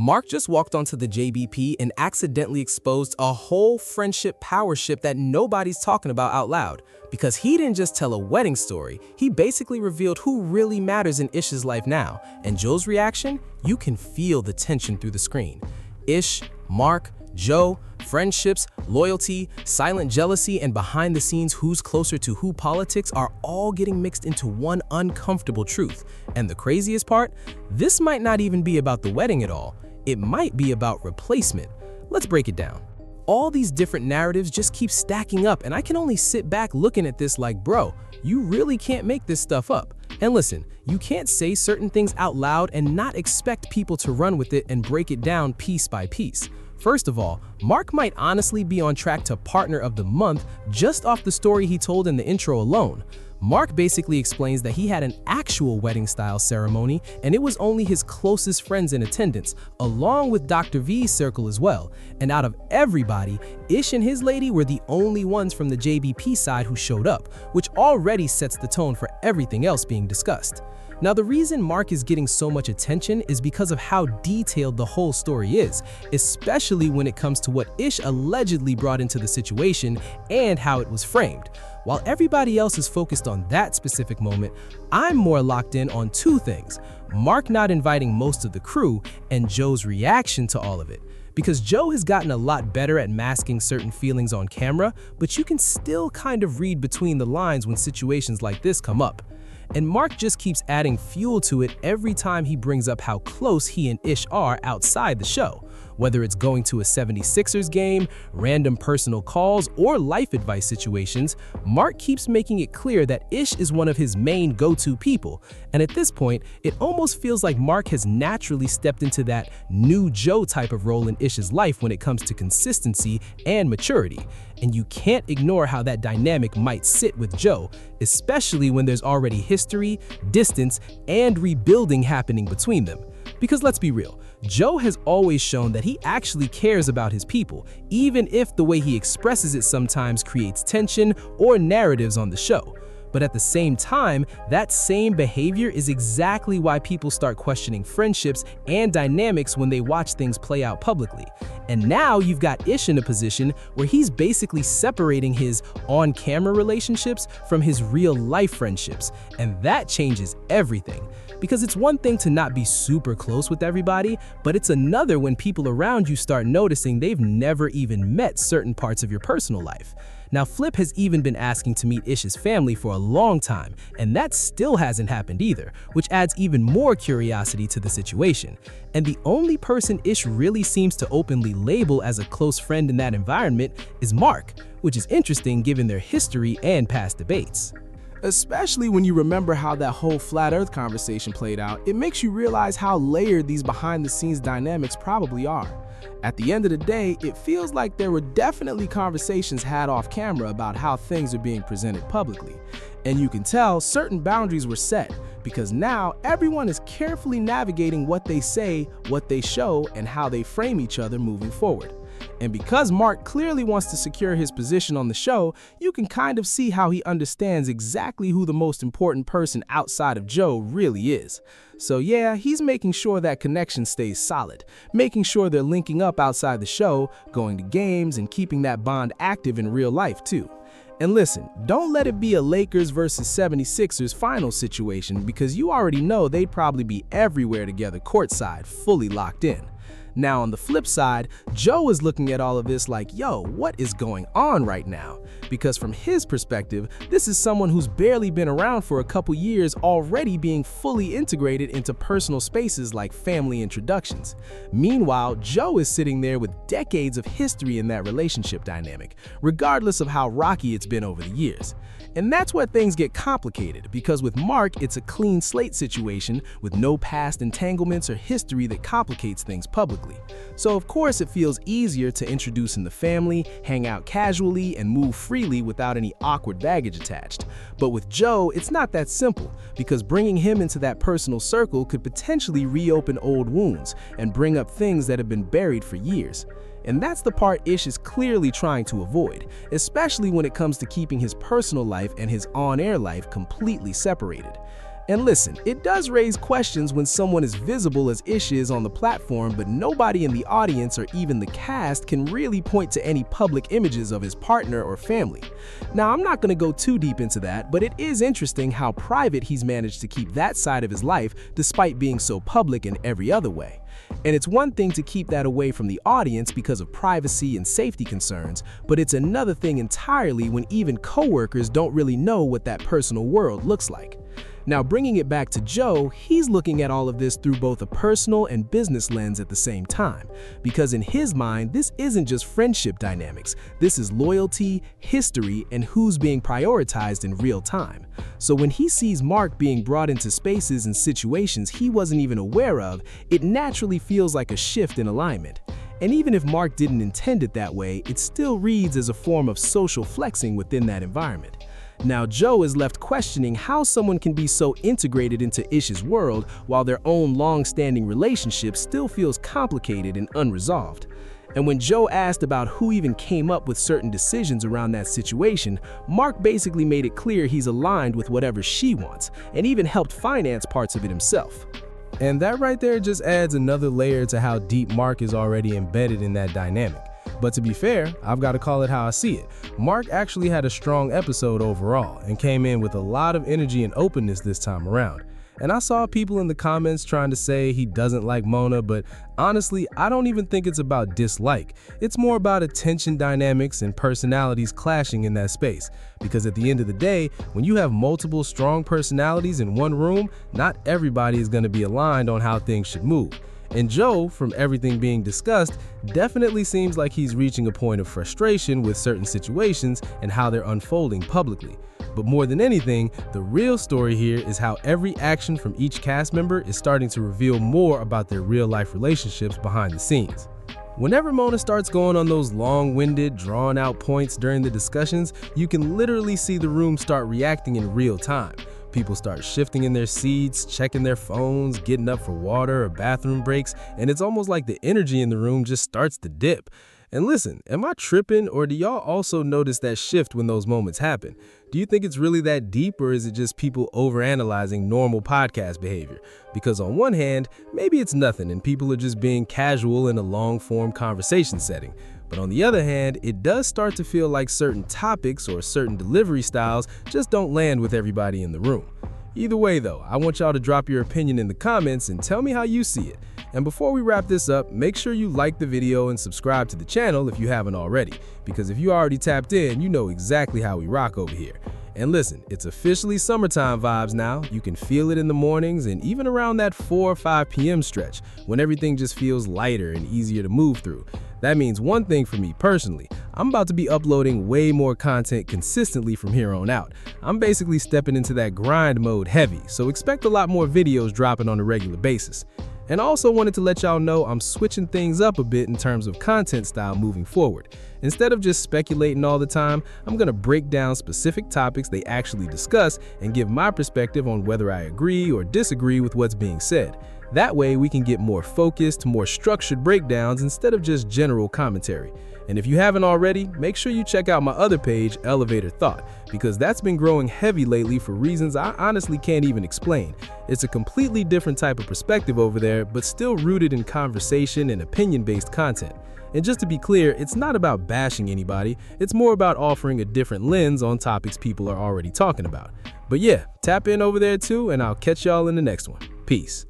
Marc just walked onto the JBP and accidentally exposed a whole friendship power ship that nobody's talking about out loud. Because he didn't just tell a wedding story, he basically revealed who really matters in Ish's life now. And Joe's reaction? You can feel the tension through the screen. Ish, Marc, Joe, friendships, loyalty, silent jealousy, and behind the scenes who's closer to who politics are all getting mixed into one uncomfortable truth. And the craziest part? This might not even be about the wedding at all. It might be about replacement. Let's break it down. All these different narratives just keep stacking up, and I can only sit back looking at this like, bro, you really can't make this stuff up. And listen, you can't say certain things out loud and not expect people to run with it and break it down piece by piece. First of all, Marc might honestly be on track to Partner of the Month just off the story he told in the intro alone. Marc basically explains that he had an actual wedding-style ceremony and it was only his closest friends in attendance, along with Dr. V's circle as well. And out of everybody, Ish and his lady were the only ones from the JBP side who showed up, which already sets the tone for everything else being discussed. Now, the reason Marc is getting so much attention is because of how detailed the whole story is, especially when it comes to what Ish allegedly brought into the situation and how it was framed. While everybody else is focused on that specific moment, I'm more locked in on two things: Marc not inviting most of the crew and Joe's reaction to all of it. Because Joe has gotten a lot better at masking certain feelings on camera, but you can still kind of read between the lines when situations like this come up. And Marc just keeps adding fuel to it every time he brings up how close he and Ish are outside the show. Whether it's going to a 76ers game, random personal calls, or life advice situations, Marc keeps making it clear that Ish is one of his main go-to people. And at this point, it almost feels like Marc has naturally stepped into that new Joe type of role in Ish's life when it comes to consistency and maturity. And you can't ignore how that dynamic might sit with Joe, especially when there's already history, distance, and rebuilding happening between them. Because let's be real, Joe has always shown that he actually cares about his people, even if the way he expresses it sometimes creates tension or narratives on the show. But at the same time, that same behavior is exactly why people start questioning friendships and dynamics when they watch things play out publicly. And now you've got Ish in a position where he's basically separating his on-camera relationships from his real-life friendships, and that changes everything. Because it's one thing to not be super close with everybody, but it's another when people around you start noticing they've never even met certain parts of your personal life. Now, Flip has even been asking to meet Ish's family for a long time, and that still hasn't happened either, which adds even more curiosity to the situation. And the only person Ish really seems to openly label as a close friend in that environment is Marc, which is interesting given their history and past debates. Especially when you remember how that whole flat earth conversation played out, it makes you realize how layered these behind-the-scenes dynamics probably are. At the end of the day, it feels like there were definitely conversations had off camera about how things are being presented publicly. And you can tell certain boundaries were set, because now everyone is carefully navigating what they say, what they show, and how they frame each other moving forward. And because Marc clearly wants to secure his position on the show, you can kind of see how he understands exactly who the most important person outside of Joe really is. So yeah, he's making sure that connection stays solid, making sure they're linking up outside the show, going to games, and keeping that bond active in real life too. And listen, don't let it be a Lakers versus 76ers final situation, because you already know they'd probably be everywhere together courtside, fully locked in. Now on the flip side, Joe is looking at all of this like, yo, what is going on right now? Because from his perspective, this is someone who's barely been around for a couple years already being fully integrated into personal spaces like family introductions. Meanwhile, Joe is sitting there with decades of history in that relationship dynamic, regardless of how rocky it's been over the years. And that's where things get complicated, because with Marc, it's a clean slate situation with no past entanglements or history that complicates things publicly. So of course it feels easier to introduce in the family, hang out casually, and move freely without any awkward baggage attached. But with Joe, it's not that simple, because bringing him into that personal circle could potentially reopen old wounds and bring up things that have been buried for years. And that's the part Ish is clearly trying to avoid, especially when it comes to keeping his personal life and his on-air life completely separated. And listen, it does raise questions when someone as visible as Ish is on the platform, but nobody in the audience or even the cast can really point to any public images of his partner or family. Now, I'm not going to go too deep into that, but it is interesting how private he's managed to keep that side of his life despite being so public in every other way. And it's one thing to keep that away from the audience because of privacy and safety concerns, but it's another thing entirely when even coworkers don't really know what that personal world looks like. Now, bringing it back to Joe, he's looking at all of this through both a personal and business lens at the same time, because in his mind, this isn't just friendship dynamics. This is loyalty, history, and who's being prioritized in real time. So when he sees Marc being brought into spaces and situations he wasn't even aware of, it naturally feels like a shift in alignment. And even if Marc didn't intend it that way, it still reads as a form of social flexing within that environment. Now, Joe is left questioning how someone can be so integrated into Ish's world while their own long-standing relationship still feels complicated and unresolved. And when Joe asked about who even came up with certain decisions around that situation, Marc basically made it clear he's aligned with whatever she wants, and even helped finance parts of it himself. And that right there just adds another layer to how deep Marc is already embedded in that dynamic. But to be fair, I've got to call it how I see it. Marc actually had a strong episode overall and came in with a lot of energy and openness this time around. And I saw people in the comments trying to say he doesn't like Mona, but honestly, I don't even think it's about dislike. It's more about attention dynamics and personalities clashing in that space. Because at the end of the day, when you have multiple strong personalities in one room, not everybody is going to be aligned on how things should move. And Joe, from everything being discussed, definitely seems like he's reaching a point of frustration with certain situations and how they're unfolding publicly. But more than anything, the real story here is how every action from each cast member is starting to reveal more about their real-life relationships behind the scenes. Whenever Mona starts going on those long-winded, drawn-out points during the discussions, you can literally see the room start reacting in real time. People start shifting in their seats, checking their phones, getting up for water or bathroom breaks, and it's almost like the energy in the room just starts to dip. And listen, am I tripping, or do y'all also notice that shift when those moments happen? Do you think it's really that deep, or is it just people overanalyzing normal podcast behavior? Because on one hand, maybe it's nothing and people are just being casual in a long-form conversation setting. But on the other hand, it does start to feel like certain topics or certain delivery styles just don't land with everybody in the room. Either way though, I want y'all to drop your opinion in the comments and tell me how you see it. And before we wrap this up, make sure you like the video and subscribe to the channel if you haven't already, because if you already tapped in, you know exactly how we rock over here. And listen, it's officially summertime vibes now. You can feel it in the mornings and even around that 4 or 5 p.m. stretch when everything just feels lighter and easier to move through. That means one thing for me personally. I'm about to be uploading way more content consistently from here on out. I'm basically stepping into that grind mode heavy, so expect a lot more videos dropping on a regular basis. And I also wanted to let y'all know I'm switching things up a bit in terms of content style moving forward. Instead of just speculating all the time, I'm going to break down specific topics they actually discuss and give my perspective on whether I agree or disagree with what's being said. That way we can get more focused, more structured breakdowns instead of just general commentary. And if you haven't already, make sure you check out my other page, Elevator Thought, because that's been growing heavy lately for reasons I honestly can't even explain. It's a completely different type of perspective over there, but still rooted in conversation and opinion-based content. And just to be clear, it's not about bashing anybody, it's more about offering a different lens on topics people are already talking about. But yeah, tap in over there too, and I'll catch y'all in the next one. Peace.